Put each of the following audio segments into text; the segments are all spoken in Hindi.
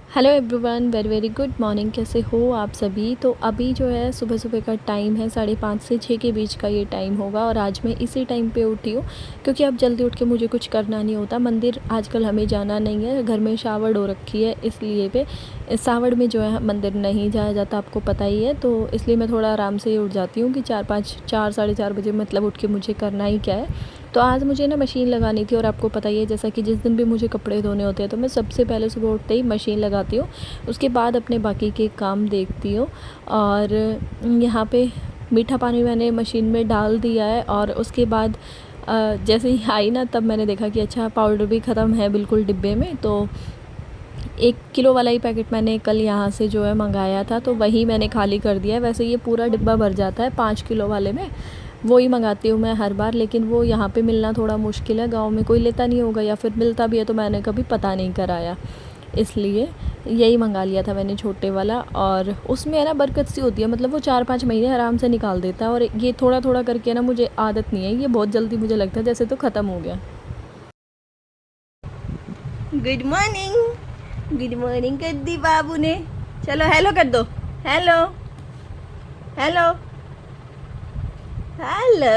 Hello everyone, very very good morning. कैसे हो आप सभी। तो अभी जो है सुबह सुबह का टाइम है, 5:30 से 6 के बीच का ये टाइम होगा। और आज मैं इसी टाइम पे उठी हूँ क्योंकि अब जल्दी उठ के मुझे कुछ करना नहीं होता। मंदिर आजकल हमें जाना नहीं है, घर में शावड़ हो रखी है, इसलिए पे सावड़ में जो है मंदिर नहीं जाया जाता, आपको पता ही है। तो इसलिए मैं थोड़ा आराम से ही उठ जाती हूँ कि 4 साढ़े 4 बजे मतलब उठ के मुझे करना ही क्या है। तो आज मुझे ना मशीन लगानी थी और आपको पता ही है जैसा कि जिस दिन भी मुझे कपड़े धोने होते हैं तो मैं सबसे पहले सुबह उठते ही मशीन लगाती हूँ, उसके बाद अपने बाकी के काम देखती हूँ। और यहाँ पे मीठा पानी मैंने मशीन में डाल दिया है और उसके बाद जैसे ही आई ना तब मैंने देखा कि अच्छा पाउडर भी ख़त्म है बिल्कुल डिब्बे में। तो 1 किलो वाला ही पैकेट मैंने कल यहाँ से जो है मंगाया था, तो वही मैंने खाली कर दिया है। वैसे ये पूरा डिब्बा भर जाता है 5 किलो वाले में, वो ही मंगाती हूँ मैं हर बार। लेकिन वो यहाँ पे मिलना थोड़ा मुश्किल है, गांव में कोई लेता नहीं होगा या फिर मिलता भी है तो मैंने कभी पता नहीं कराया, इसलिए यही मंगा लिया था मैंने छोटे वाला। और उसमें है ना बरकत सी होती है, मतलब वो 4-5 महीने आराम से निकाल देता है। और ये थोड़ा थोड़ा करके ना मुझे आदत नहीं है, ये बहुत जल्दी मुझे लगता है जैसे तो ख़त्म हो गया। गुड मॉर्निंग कर दी बाबू ने। चलो हेलो कर दो। हेलो हेलो हेलो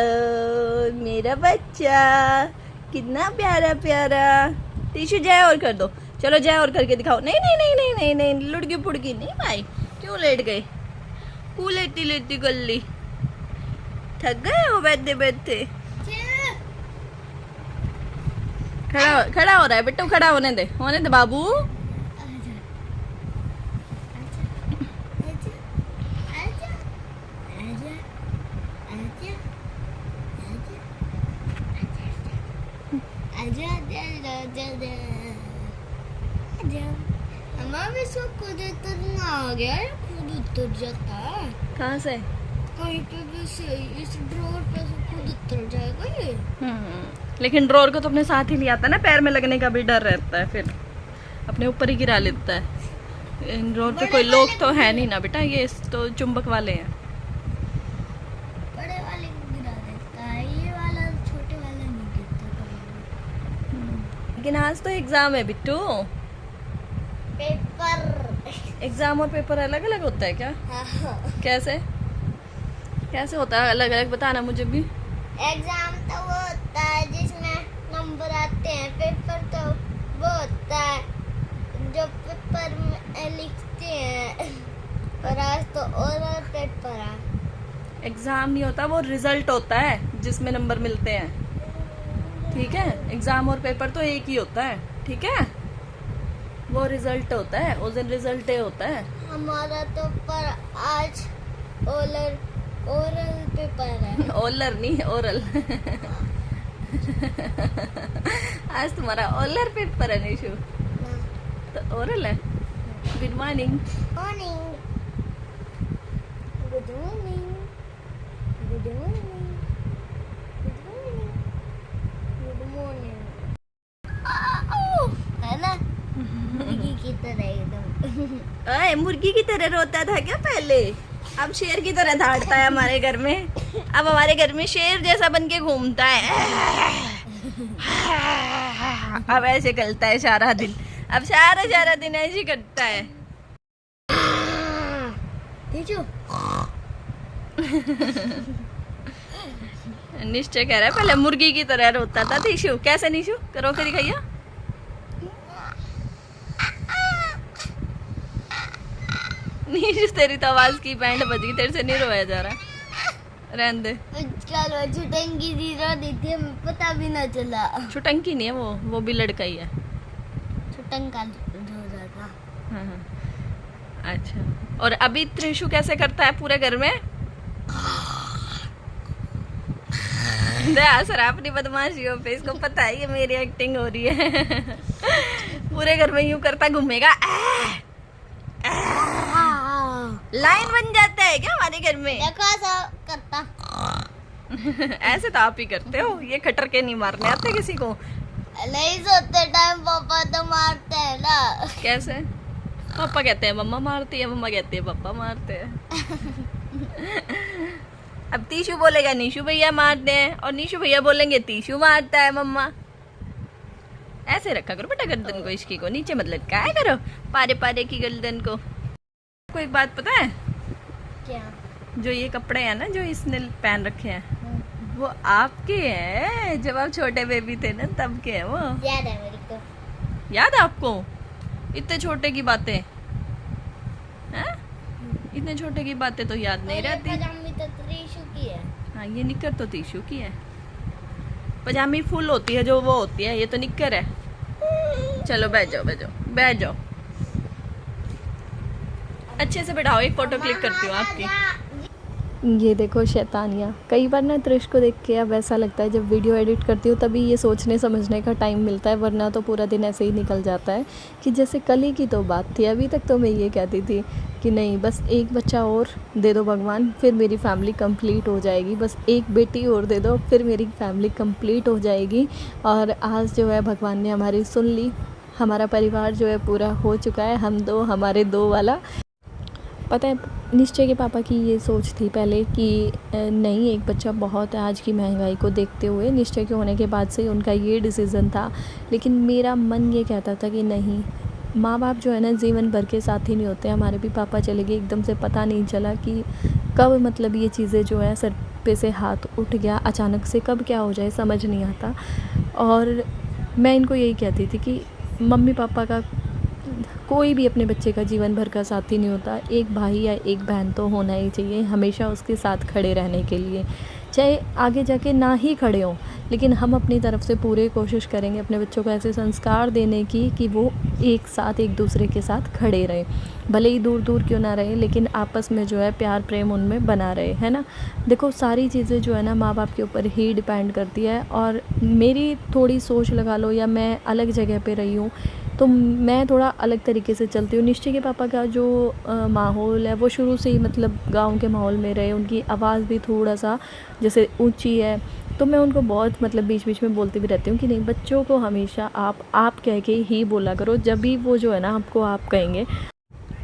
मेरा बच्चा, कितना प्यारा प्यारा। टीशू जय और कर दो। चलो जय और करके दिखाओ। नहीं नहीं नहीं नहीं नहीं नहीं, लुड़की पुड़की नहीं भाई, क्यों लेट गए? क्यों लेटी लेटी कर ली? थक गए हो बैठते बैठते? खड़ा हो रहा है बेटा, खड़ा होने दे बाबू। हमारे इसको खुद उतरना आ गया है, खुद उतर जाता है कहाँ से? कहीं पे भी से इस ड्रॉर पे से खुद उतर जाएगा ये। लेकिन ड्रॉर को तो अपने साथ ही नहीं आता ना, पैर में लगने का भी डर रहता है, फिर अपने ऊपर ही गिरा लेता है। इन ड्रॉर पे कोई लोग तो है नहीं ना बेटा, ये तो चुंबक वाले हैं। बड़े वाले को गिरा देता है, ये वाला छोटे वाला नहीं गिरता कभी। लेकिन आज तो एग्जाम है बिट्टू। पेपर एग्जाम और पेपर अलग अलग होता है क्या? हाँ। कैसे कैसे होता है अलग अलग, बताना मुझे भी। एग्जाम तो वो होता है जिसमें नंबर आते हैं, पेपर तो वो होता है जो पेपर में लिखते हैं। और आज तो ओरल पेपर है। एग्जाम नहीं होता, वो रिजल्ट होता है जिसमें नंबर मिलते हैं, ठीक है। एग्जाम और पेपर तो एक ही होता है, ठीक है। वो रिजल्ट होता है, उस दिन रिजल्ट डे होता है। हमारा तो पर आज ओरल पेपर है। ओलर नहीं, ओरल। आज तुम्हारा ओलर पेपर है निशु, तो ओरल है। Good morning. Morning, good morning, good morning, good morning, good morning. है ना मुर्गी की तरह एकदम। अरे मुर्गी की तरह रोता था क्या पहले? अब शेर की तरह दौड़ता है हमारे घर में। अब हमारे घर में शेर जैसा बन के घूमता है। अब ऐसे करता है सारा दिन, अब सारा दिन ऐसे ही करता है। निश्चय कह रहा है पहले मुर्गी की तरह रोता था निशु। कैसे निशु, करो के दिखाइए। निशु तेरी तो आवाज की बैंड बज गई, तेरे से नहीं रोया जा रहा, रहने दे। कल वो छुटंगी दी रो दी थी, हमें पता भी ना चला। छुटंकी नहीं है वो भी लड़का ही है। छुटंका रो रहा था। हाँ। अच्छा, और अभी त्रिशु कैसे करता है पूरे घर में? सर अपनी बदमाशियों पे इसको पता है ये मेरी एक्टिंग हो रही है। पूरे घर में यूं करता घूमेगा। लाइन बन जाता है क्या हमारे घर में? देखो ऐसा करता। ऐसे तो आप ही करते हो, ये खटर के नहीं मारने आते किसी को। नहीं सोते टाइम पापा तो मारते हैं ना। कैसे? पापा कहते हैं मम्मा मारती है, मम्मा कहती है पापा मारते हैं। अब तीशु बोलेगा निशु भैया मारते हैं, और निशु भैया बोलेंगे तीशु मारता है मम्मा। ऐसे रखा करो बेटा गर्दन को, इसकी को नीचे मत लटकाया करो पारे पारे की गर्दन को। आपको एक बात पता है, क्या? जो ये कपड़े हैं ना जो इसने पहन रखे हैं वो आपके हैं, जब आप छोटे बेबी थे ना तब के हैं वो। याद है मेरे को। याद है आपको इतने छोटे की बातें हैं? इतने छोटे की बातें तो याद नहीं और ये रहती। पजामी तो त्रिशु की है। हाँ ये निक्कर तो तीशू की है, पजामी फुल होती है जो वो होती है, ये तो निक्कर है। चलो बैठ जाओ बैठ जाओ बैठ जाओ, अच्छे से बैठाओ, एक फोटो क्लिक करती हूँ आपकी। ये देखो शैतानियाँ। कई बार ना त्रिश को देख के अब ऐसा लगता है जब वीडियो एडिट करती हूँ तभी ये सोचने समझने का टाइम मिलता है, वरना तो पूरा दिन ऐसे ही निकल जाता है कि जैसे कल ही की तो बात थी। अभी तक तो मैं ये कहती थी कि नहीं बस एक बच्चा और दे दो भगवान, फिर मेरी फैमिली कंप्लीट हो जाएगी, बस एक बेटी और दे दो फिर मेरी फैमिली कंप्लीट हो जाएगी। और आज जो है भगवान ने हमारी सुन ली, हमारा परिवार जो है पूरा हो चुका है, हम दो हमारे दो वाला। पता है निश्चय के पापा की ये सोच थी पहले कि नहीं एक बच्चा बहुत है, आज की महंगाई को देखते हुए निश्चय के होने के बाद से उनका ये डिसीज़न था। लेकिन मेरा मन ये कहता था कि नहीं, माँ बाप जो है ना जीवन भर के साथी नहीं होते। हमारे भी पापा चले गए एकदम से, पता नहीं चला कि कब मतलब ये चीज़ें जो है सर पे से हाथ उठ गया अचानक से, कब क्या हो जाए समझ नहीं आता। और मैं इनको यही कहती थी कि मम्मी पापा का कोई भी अपने बच्चे का जीवन भर का साथी नहीं होता, एक भाई या एक बहन तो होना ही चाहिए हमेशा उसके साथ खड़े रहने के लिए। चाहे आगे जाके ना ही खड़े हों, लेकिन हम अपनी तरफ से पूरी कोशिश करेंगे अपने बच्चों को ऐसे संस्कार देने की कि वो एक साथ एक दूसरे के साथ खड़े रहें, भले ही दूर दूर क्यों ना रहे लेकिन आपस में जो है प्यार प्रेम उनमें बना रहे, है ना। देखो सारी चीज़ें जो है ना माँ बाप के ऊपर ही डिपेंड करती है। और मेरी थोड़ी सोच लगा लो या मैं अलग जगह पे रही हूँ तो मैं थोड़ा अलग तरीके से चलती हूँ। निश्चय के पापा का जो माहौल है वो शुरू से ही मतलब गांव के माहौल में रहे, उनकी आवाज़ भी थोड़ा सा जैसे ऊंची है, तो मैं उनको बहुत मतलब बीच बीच में बोलती भी रहती हूँ कि नहीं बच्चों को हमेशा आप कह के ही बोला करो, जब भी वो जो है ना आपको आप कहेंगे।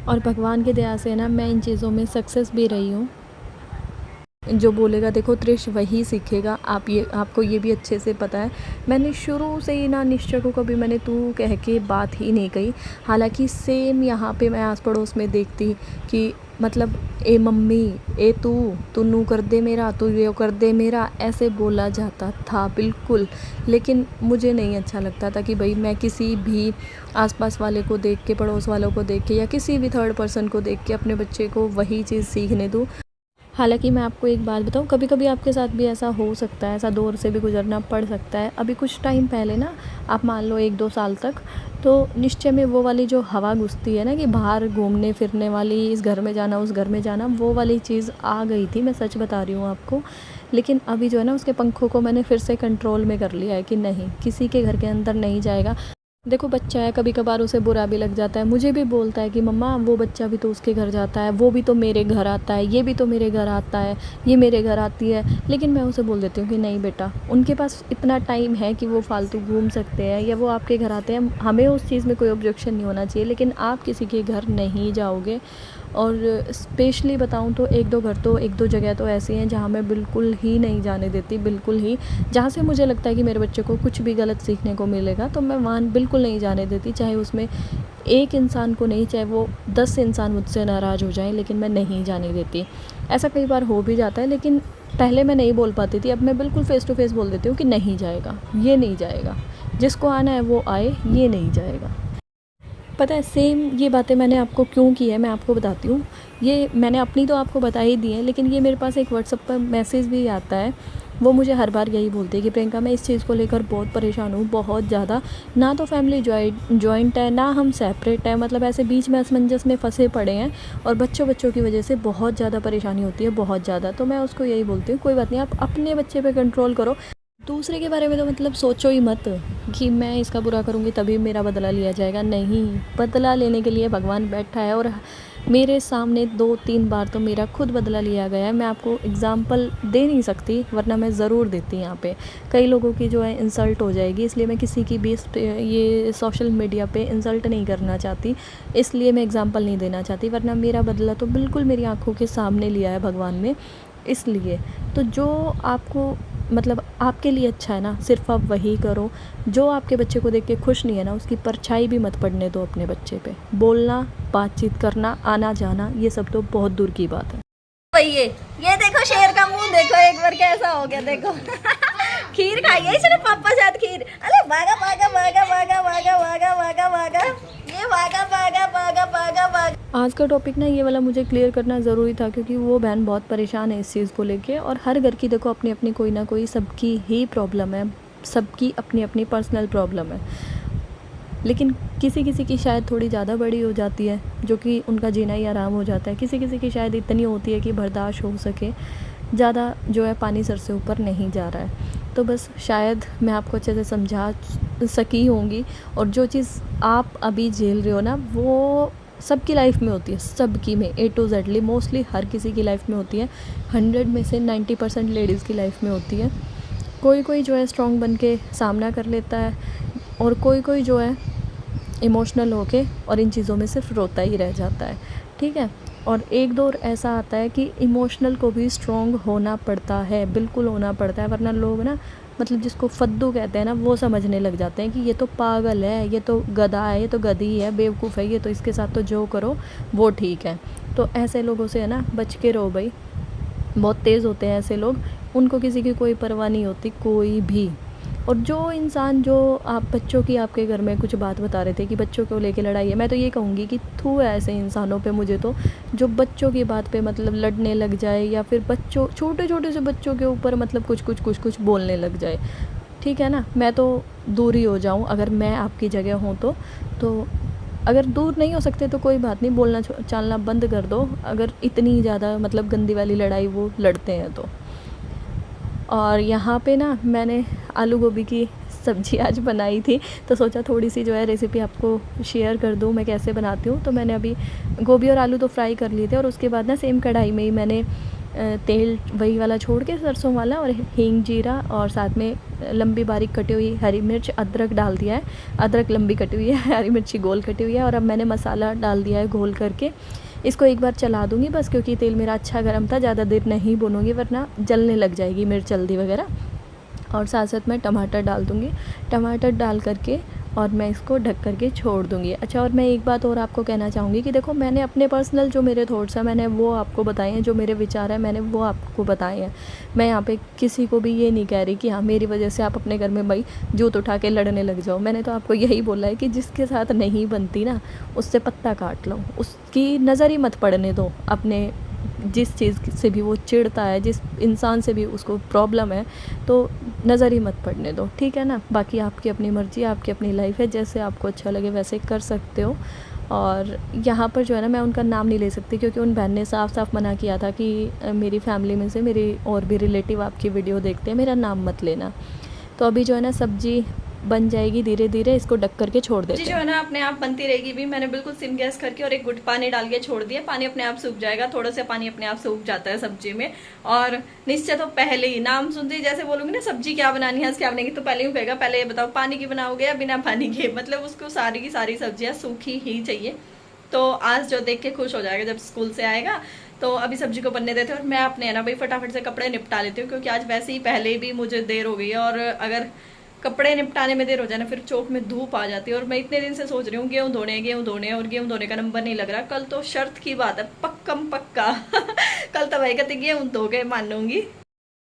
और भगवान की दया से ना मैं इन चीज़ों में सक्सेस भी रही हूँ। जो बोलेगा देखो त्रिश वही सीखेगा, आपको ये भी अच्छे से पता है। मैंने शुरू से ही ना निश्चय को कभी मैंने तू कह के बात ही नहीं कही। हालांकि सेम यहाँ पे मैं आस पड़ोस में देखती कि मतलब ए मम्मी ए तू नू कर दे मेरा, तू ये कर दे मेरा, ऐसे बोला जाता था बिल्कुल। लेकिन मुझे नहीं अच्छा लगता था कि भाई मैं किसी भी आसपास वाले को देख के, पड़ोस वालों को देख के या किसी भी थर्ड पर्सन को देख के अपने बच्चे को वही चीज़ सीखने दूँ। हालांकि मैं आपको एक बात बताऊं, कभी कभी आपके साथ भी ऐसा हो सकता है, ऐसा दौर से भी गुजरना पड़ सकता है। अभी कुछ टाइम पहले ना आप मान लो 1-2 साल तक तो निश्चय में वो वाली जो हवा घुसती है ना कि बाहर घूमने फिरने वाली, इस घर में जाना उस घर में जाना, वो वाली चीज़ आ गई थी, मैं सच बता रही हूँ आपको। लेकिन अभी जो है ना उसके पंखों को मैंने फिर से कंट्रोल में कर लिया है कि नहीं किसी के घर के अंदर नहीं जाएगा। देखो बच्चा है, कभी कभार उसे बुरा भी लग जाता है, मुझे भी बोलता है कि मम्मा वो बच्चा भी तो उसके घर जाता है, वो भी तो मेरे घर आता है, ये भी तो मेरे घर आता है, ये मेरे घर आती है। लेकिन मैं उसे बोल देती हूँ कि नहीं बेटा, उनके पास इतना टाइम है कि वो फालतू घूम सकते हैं या वो आपके घर आते हैं, हमें उस चीज़ में कोई ऑब्जेक्शन नहीं होना चाहिए, लेकिन आप किसी के घर नहीं जाओगे। और स्पेशली बताऊं तो 1-2 जगह तो ऐसी हैं जहां मैं बिल्कुल ही नहीं जाने देती, बिल्कुल ही, जहां से मुझे लगता है कि मेरे बच्चे को कुछ भी गलत सीखने को मिलेगा तो मैं वहाँ बिल्कुल नहीं जाने देती। चाहे उसमें एक इंसान को नहीं, चाहे वो 10 इंसान मुझसे नाराज़ हो जाएं, लेकिन मैं नहीं जाने देती। ऐसा कई बार हो भी जाता है, लेकिन पहले मैं नहीं बोल पाती थी, अब मैं बिल्कुल फ़ेस टू फेस बोल देती हूँ कि नहीं जाएगा, ये नहीं जाएगा, जिसको आना है वो आए, ये नहीं जाएगा। पता है सेम ये बातें मैंने आपको क्यों की है, मैं आपको बताती हूँ। ये मैंने अपनी तो आपको बता ही दी है, लेकिन ये मेरे पास एक व्हाट्सएप पर मैसेज भी आता है, वो मुझे हर बार यही बोलती है कि प्रियंका मैं इस चीज़ को लेकर बहुत परेशान हूँ, बहुत ज़्यादा। ना तो फैमिली जॉइंट है, ना हम सेपरेट है, मतलब ऐसे बीच में असमंजस में फंसे पड़े हैं और बच्चों की वजह से बहुत ज़्यादा परेशानी होती है, बहुत ज़्यादा। तो मैं उसको यही बोलती हूँ कोई बात नहीं, आप अपने बच्चे पर कंट्रोल करो, दूसरे के बारे में तो मतलब सोचो ही मत कि मैं इसका बुरा करूँगी तभी मेरा बदला लिया जाएगा। नहीं, बदला लेने के लिए भगवान बैठा है और मेरे सामने 2-3 बार तो मेरा खुद बदला लिया गया है। मैं आपको एग्जांपल दे नहीं सकती, वरना मैं ज़रूर देती यहाँ पे। कई लोगों की जो है इंसल्ट हो जाएगी, इसलिए मैं किसी की भी ये सोशल मीडिया पे इंसल्ट नहीं करना चाहती, इसलिए मैं एग्जांपल नहीं देना चाहती, वरना मेरा बदला तो बिल्कुल मेरी आँखों के सामने लिया है भगवान ने। इसलिए तो जो आपको मतलब आपके लिए अच्छा है ना, सिर्फ आप वही करो। जो आपके बच्चे को देख के खुश नहीं है ना, उसकी परछाई भी मत पड़ने दो अपने बच्चे पे। बोलना, बातचीत करना, आना जाना, ये सब तो बहुत दूर की बात है। भाई ये देखो शेर का मुंह देखो एक बार कैसा हो गया देखो। खीर खाई है इसने पापा साथ खीर। अरे भागा भागा भागा भागा भागा भागा भागा भागा, ये भागा भागा भागा भागा भागा। आज का टॉपिक ना ये वाला मुझे क्लियर करना ज़रूरी था, क्योंकि वो बहन बहुत परेशान है इस चीज़ को लेके। और हर घर की देखो अपनी अपनी कोई ना कोई सबकी ही प्रॉब्लम है, सबकी अपनी अपनी पर्सनल प्रॉब्लम है। लेकिन किसी किसी की शायद थोड़ी ज़्यादा बड़ी हो जाती है, जो कि उनका जीना ही आराम हो जाता है। किसी किसी की शायद इतनी होती है कि बर्दाश्त हो सके, ज़्यादा जो है पानी सर से ऊपर नहीं जा रहा है। तो बस शायद मैं आपको अच्छे से समझा सकी होंगी। और जो चीज़ आप अभी झेल रहे हो ना, वो सबकी लाइफ में होती है, सबकी में A to Z मोस्टली हर किसी की लाइफ में होती है। 100 में से 90% लेडीज़ की लाइफ में होती है। कोई कोई जो है स्ट्रॉन्ग बन के सामना कर लेता है, और कोई कोई जो है इमोशनल होके और इन चीज़ों में सिर्फ रोता ही रह जाता है। ठीक है। और एक दौर ऐसा आता है कि इमोशनल को भी स्ट्रॉन्ग होना पड़ता है, बिल्कुल होना पड़ता है, वरना लोग ना मतलब जिसको फद्दू कहते हैं ना, वो समझने लग जाते हैं कि ये तो पागल है, ये तो गधा है, ये तो गधी है, बेवकूफ़ है, ये तो इसके साथ तो जो करो वो ठीक है। तो ऐसे लोगों से है ना बच के रहो भाई, बहुत तेज़ होते हैं ऐसे लोग, उनको किसी की कोई परवाह नहीं होती, कोई भी। और जो इंसान, जो आप बच्चों की आपके घर में कुछ बात बता रहे थे कि बच्चों को लेके लड़ाई है, मैं तो ये कहूँगी कि थू है ऐसे इंसानों पे मुझे तो, जो बच्चों की बात पे मतलब लड़ने लग जाए, या फिर बच्चों, छोटे छोटे से बच्चों के ऊपर मतलब कुछ बोलने लग जाए। ठीक है ना, मैं तो दूर ही हो जाऊँ अगर मैं आपकी जगह हूँ तो अगर दूर नहीं हो सकते तो कोई बात नहीं, बोलना चालना बंद कर दो, अगर इतनी ज़्यादा मतलब गंदी वाली लड़ाई वो लड़ते हैं तो। और यहाँ पे ना मैंने आलू गोभी की सब्ज़ी आज बनाई थी, तो सोचा थोड़ी सी जो है रेसिपी आपको शेयर कर दूँ मैं कैसे बनाती हूँ। तो मैंने अभी गोभी और आलू तो फ्राई कर लिए थे, और उसके बाद ना सेम कढ़ाई में ही मैंने तेल वही वाला छोड़ के सरसों वाला, और हींग, जीरा, और साथ में लंबी बारीक कटी हुई हरी मिर्च, अदरक डाल दिया है। अदरक लंबी कटी हुई है, हरी मिर्ची गोल कटी हुई है। और अब मैंने मसाला डाल दिया है घोल करके। इसको एक बार चला दूँगी बस, क्योंकि तेल मेरा अच्छा गर्म था, ज़्यादा देर नहीं भूनूंगी वरना जलने लग जाएगी मिर्च हल्दी वगैरह। और साथ साथ मैं टमाटर डाल दूँगी। टमाटर डाल करके और मैं इसको ढक करके छोड़ दूँगी। अच्छा, और मैं एक बात और आपको कहना चाहूँगी कि देखो मैंने अपने पर्सनल जो मेरे थॉट्स हैं मैंने वो आपको बताए हैं, जो मेरे विचार हैं मैंने वो आपको बताए हैं। मैं यहाँ पे किसी को भी ये नहीं कह रही कि हाँ मेरी वजह से आप अपने घर में भाई जूत उठा के लड़ने लग जाओ। मैंने तो आपको यही बोला है कि जिसके साथ नहीं बनती ना, उससे पत्ता काट लो, उसकी नज़र ही मत पड़ने दो। अपने जिस चीज़ से भी वो चिढ़ता है, जिस इंसान से भी उसको प्रॉब्लम है, तो नज़र ही मत पड़ने दो। ठीक है ना। बाकी आपकी अपनी मर्ज़ी, आपकी अपनी लाइफ है, जैसे आपको अच्छा लगे वैसे कर सकते हो। और यहाँ पर जो है ना मैं उनका नाम नहीं ले सकती, क्योंकि उन बहन ने साफ साफ मना किया था कि मेरी फैमिली में से मेरी और भी रिलेटिव आपकी वीडियो देखते हैं, मेरा नाम मत लेना। तो अभी जो है ना सब्ज़ी बन जाएगी धीरे धीरे, इसको ढक करके छोड़ देते हैं। जो है ना अपने आप बनती रहेगी भी। मैंने बिल्कुल सिम गैस करके और एक गुट पानी डाल के छोड़ दिया। पानी अपने आप सूख जाएगा, थोड़ा सा पानी अपने आप सूख जाता है सब्जी में। और निश्चय तो पहले ही नाम सुनते ही जैसे बोलूंगी ना सब्जी क्या बनानी है, क्या बनेगी, तो पहले ही कहेगा पहले ये बताओ पानी की बनाओगे या बिना पानी के। मतलब उसको सारी की सारी सब्जियां सूखी ही चाहिए। तो आज जो देख के खुश हो जाएगा जब स्कूल से आएगा। तो अभी सब्जी को बनने देते हैं और मैं अपने है ना भाई फटाफट से कपड़े निपटा लेती हूँ, क्योंकि आज वैसे ही पहले भी मुझे देर हो गई है। और अगर कपड़े निपटाने में देर हो जाए ना, फिर चौक में धूप आ जाती है। और मैं इतने दिन से सोच रही हूँ गेहूँ धोने और गेहूँ धोने का नंबर नहीं लग रहा। कल तो शर्त की बात है, पक्कम पक्का कल तो भाई कहते गेहूँ धो के मानूंगी।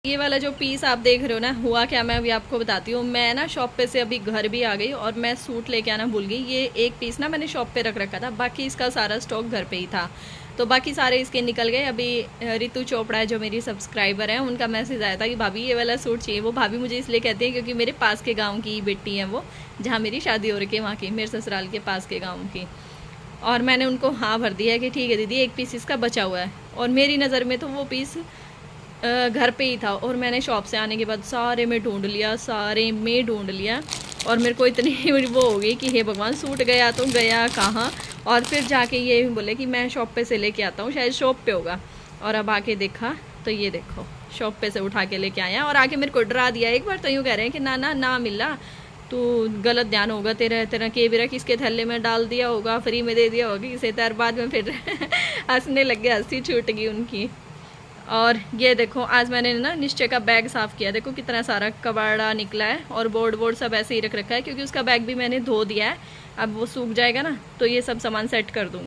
ये वाला जो पीस आप देख रहे हो ना, हुआ क्या मैं अभी आपको बताती हूँ। मैं ना शॉप पे से अभी घर भी आ गई और मैं सूट लेके आना भूल गई। ये एक पीस ना मैंने शॉप पे रख रखा था, बाकी इसका सारा स्टॉक घर पे ही था। तो बाकी सारे इसके निकल गए। अभी रितु चोपड़ा जो मेरी सब्सक्राइबर है, उनका मैसेज आया था कि भाभी ये वाला सूट चाहिए। वो भाभी मुझे इसलिए कहते हैं क्योंकि मेरे पास के गाँव की बेटी है वो, जहाँ मेरी शादी हो रही है वहाँ की, मेरे ससुराल के पास के गाँव की। और मैंने उनको हाँ भर दिया है कि ठीक है दीदी एक पीस इसका बचा हुआ है। और मेरी नज़र में तो वो पीस घर पे ही था। और मैंने शॉप से आने के बाद सारे में ढूंढ लिया और मेरे को इतनी वो हो गई कि हे भगवान सूट गया तो गया कहाँ। और फिर जाके ये बोले कि मैं शॉप पे से लेके आता हूँ, शायद शॉप पे होगा। और अब आके देखा तो ये देखो शॉप पे से उठा के लेके आया। और आके मेरे को डरा दिया एक बार, तो यूँ कह रहे हैं कि ना मिला, तो गलत ध्यान होगा तेरा के बिरा किसके थैले में डाल दिया होगा, फ्री में दे दिया होगा किसे। तर बाद में फिर हंसने लग गया, हंसी छूट गई उनकी। और ये देखो आज मैंने ना निश्चय का बैग साफ़ किया, देखो कितना सारा कबाड़ा निकला है और बोर्ड सब ऐसे ही रख रखा है क्योंकि उसका बैग भी मैंने धो दिया है। अब वो सूख जाएगा ना तो ये सब सामान सेट कर दूँगी।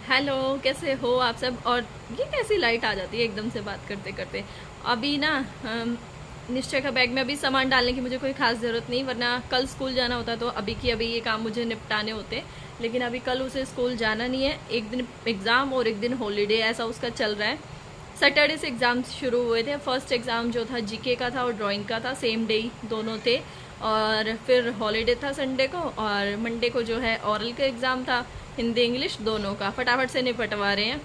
हेलो, कैसे हो आप सब? और ये कैसी लाइट आ जाती है एकदम से बात करते करते। अभी ना निश्चय का बैग में अभी सामान डालने की मुझे कोई खास ज़रूरत नहीं, वरना कल स्कूल जाना होता तो अभी ये काम मुझे निपटाने होते, लेकिन अभी कल उसे स्कूल जाना नहीं है। एक दिन एग्ज़ाम और एक दिन हॉलीडे ऐसा उसका चल रहा है। सैटरडे से एग्ज़ाम शुरू हुए थे। फर्स्ट एग्ज़ाम जो था जीके का था और ड्राइंग का था, सेम डे ही दोनों थे। और फिर हॉलीडे था संडे को, और मंडे को जो है ऑरल का एग्ज़ाम था, हिंदी इंग्लिश दोनों का फटाफट से निपटवा रहे हैं।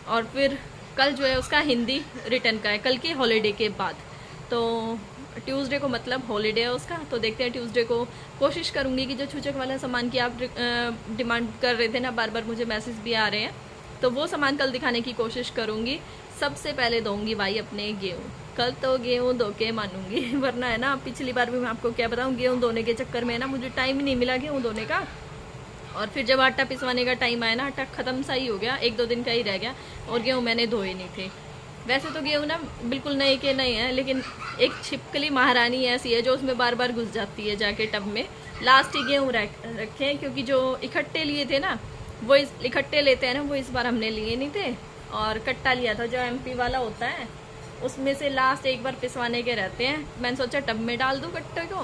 और फिर कल जो है उसका हिंदी रिटर्न का है, कल की हॉलीडे के बाद। तो ट्यूसडे को मतलब हॉलीडे है उसका, तो देखते हैं ट्यूसडे को कोशिश करूँगी कि जो छूचक वाला सामान की आप डिमांड कर रहे थे ना, बार बार मुझे मैसेज भी आ रहे हैं, तो वो सामान कल दिखाने की कोशिश करूँगी। सबसे पहले दूंगी भाई अपने गेहूँ, कल तो गेहूँ धो के मानूंगी वरना है ना, पिछली बार भी मैं आपको क्या बताऊँ, गेहूँ धोने के चक्कर में ना मुझे टाइम ही नहीं मिला गेहूँ धोने का। और फिर जब आटा पिसवाने का टाइम आया ना, आटा ख़त्म सा ही हो गया, 1-2 दिन का ही रह गया और गेहूँ मैंने धोए नहीं थे। वैसे तो गेहूँ ना बिल्कुल नए के नए हैं, लेकिन एक छिपकली महारानी ऐसी है जो उसमें बार बार घुस जाती है जाके टब में। लास्ट ही गेहूँ रखे हैं क्योंकि जो इकट्ठे लिए थे ना, वो इकट्ठे लेते हैं ना, वो इस बार हमने लिए नहीं थे और कट्टा लिया था जो एमपी वाला होता है, उसमें से लास्ट एक बार पिसवाने के रहते हैं। मैंने सोचा टब में डाल दूँ कट्टे को,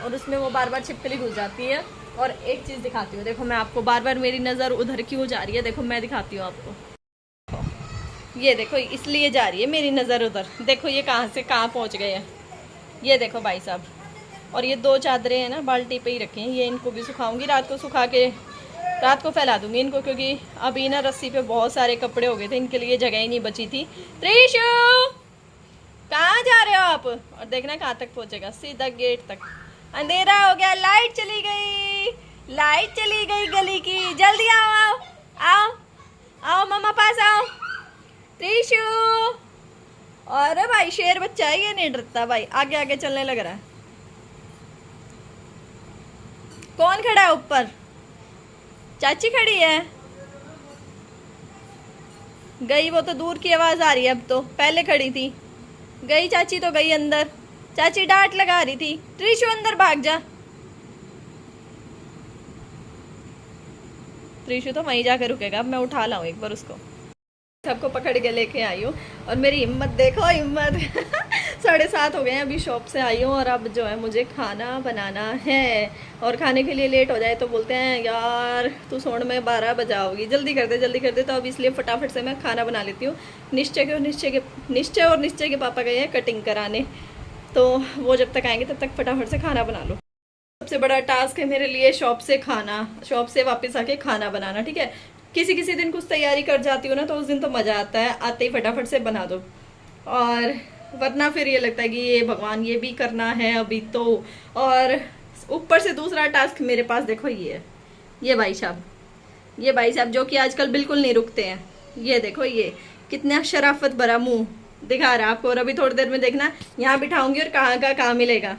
और उसमें वो बार बार छिपकली घुस जाती है। और एक चीज़ दिखाती हूँ, देखो मैं आपको, बार बार मेरी नज़र उधर क्यों जा रही है, देखो मैं दिखाती हूँ आपको। ये देखो इसलिए जा रही है मेरी नज़र उधर, देखो ये कहाँ से कहाँ पहुँच गए हैं। ये देखो भाई साहब, और ये 2 चादरें हैं ना बाल्टी पे ही रखी हैं, ये इनको भी सुखाऊंगी, रात को सुखा के रात को फैला दूंगी इनको, क्योंकि अभी ना रस्सी पे बहुत सारे कपड़े हो गए थे, इनके लिए जगह ही नहीं बची थी। त्रिशु कहाँ जा रहे हो आप? और देखना कहाँ तक पहुँचेगा, सीधा गेट तक। अंधेरा हो गया, लाइट चली गई, लाइट चली गई गली की, जल्दी आओ आओ आओ आओ मामा पास आओ। त्रिशु, अरे भाई शेर बच्चा है ये, नहीं डरता भाई, आगे आगे चलने लग रहा है। कौन खड़ा है ऊपर? चाची खड़ी है, गई वो तो, दूर की आवाज आ रही है अब तो, पहले खड़ी थी, गई चाची तो गई अंदर, चाची डांट लगा रही थी। त्रिशु अंदर भाग जा, त्रिशु तो वहीं जाकर रुकेगा, अब मैं उठा लाऊं एक बार उसको। सबको पकड़ के लेके आई हूँ और मेरी हिम्मत देखो, हिम्मत 7:30 हो गए हैं, अभी शॉप से आई हूँ और अब जो है मुझे खाना बनाना है। और खाने के लिए लेट हो जाए तो बोलते हैं यार तू सोने में 12 बजाओगी, जल्दी कर दे जल्दी कर दे, तो अब इसलिए फटाफट से मैं खाना बना लेती हूँ। निश्चय और निश्चय के पापा गए हैं कटिंग कराने, तो वो जब तक आएंगे तब तक फटाफट से खाना बना लो। सबसे बड़ा टास्क है मेरे लिए शॉप से वापस आके खाना बनाना, ठीक है। किसी किसी दिन कुछ तैयारी कर जाती हूँ ना, तो उस दिन तो मज़ा आता है, आते ही फटाफट से बना दो, और वरना फिर ये लगता है कि ये भगवान ये भी करना है अभी तो। और ऊपर से दूसरा टास्क मेरे पास देखो ये है, ये भाई साहब जो कि आजकल बिल्कुल नहीं रुकते हैं। ये देखो ये कितना शराफत भरा मुंह दिखा रहा है आपको, और अभी थोड़ी देर में देखना यहाँ बिठाऊंगी और कहाँ का कहाँ मिलेगा